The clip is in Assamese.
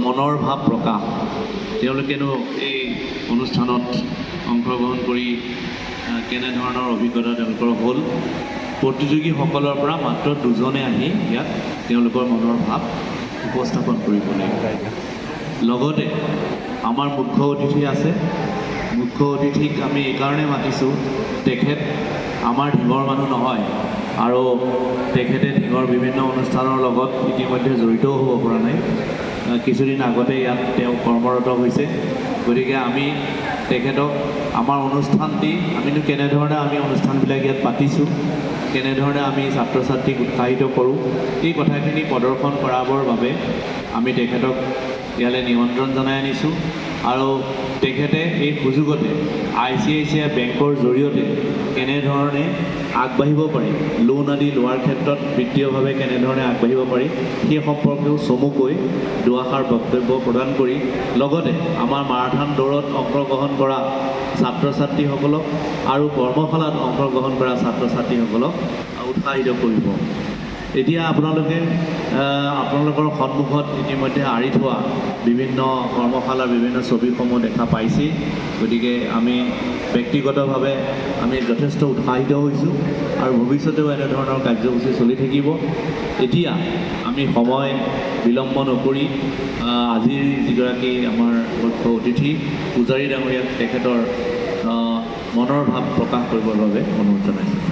মনৰ ভাৱ প্ৰকাশ তেওঁলোকেনো এই অনুষ্ঠানত অংশগ্ৰহণ কৰি কেনেধৰণৰ অভিজ্ঞতা তেওঁলোকৰ হ'ল প্ৰতিযোগীসকলৰ পৰা মাত্ৰ দুজনে আহি ইয়াত তেওঁলোকৰ মনৰ ভাৱ উপস্থাপন কৰিবলৈ লগতে আমাৰ মুখ্য অতিথি আছে মুখ্য অতিথিক আমি এইকাৰণে মাতিছোঁ তেখেত আমাৰ ঢিঙৰ মানুহ নহয় আৰু তেখেতে ঢিঙৰ বিভিন্ন অনুষ্ঠানৰ লগত ইতিমধ্যে জড়িতও হ'ব পৰা নাই কিছুদিন আগতে ইয়াত তেওঁ কৰ্মৰত হৈছে গতিকে আমি তেখেতক আমাৰ অনুষ্ঠানটি আমিনো কেনেধৰণে আমি অনুষ্ঠানবিলাক ইয়াত পাতিছোঁ কেনেধৰণে আমি ছাত্ৰ ছাত্ৰীক উৎসাহিত কৰোঁ এই কথাখিনি প্ৰদৰ্শন কৰাবৰ বাবে আমি তেখেতক ইয়ালৈ নিমন্ত্ৰণ জনাই আনিছোঁ আৰু তেখেতে এই সুযোগতে ICICI বেংকৰ জৰিয়তে কেনেধৰণে আগবাঢ়িব পাৰি লোন আদি লোৱাৰ ক্ষেত্ৰত বিত্তীয়ভাৱে কেনেধৰণে আগবাঢ়িব পাৰি সেই সম্পৰ্কেও চমুকৈ দুআষাৰ বক্তব্য প্ৰদান কৰি লগতে আমাৰ মাৰাথান দৌৰত অংশগ্ৰহণ কৰা ছাত্ৰ ছাত্ৰীসকলক আৰু কৰ্মশালাত অংশগ্ৰহণ কৰা ছাত্ৰ ছাত্ৰীসকলক উৎসাহিত কৰিব এতিয়া আপোনালোকৰ সন্মুখত ইতিমধ্যে আঁৰি থোৱা বিভিন্ন কৰ্মশালাৰ বিভিন্ন ছবিসমূহ দেখা পাইছেই গতিকে আমি ব্যক্তিগতভাৱে আমি যথেষ্ট উৎসাহিত হৈছোঁ আৰু ভৱিষ্যতেও এনেধৰণৰ কাৰ্যসূচী চলি থাকিব এতিয়া আমি সময় বিলম্ব নকৰি আজিৰ যিগৰাকী আমাৰ মুখ্য অতিথি পূজাৰী ডাঙৰীয়াক তেখেতৰ মনৰ ভাৱ প্ৰকাশ কৰিবৰ বাবে অনুৰোধ জনাইছোঁ।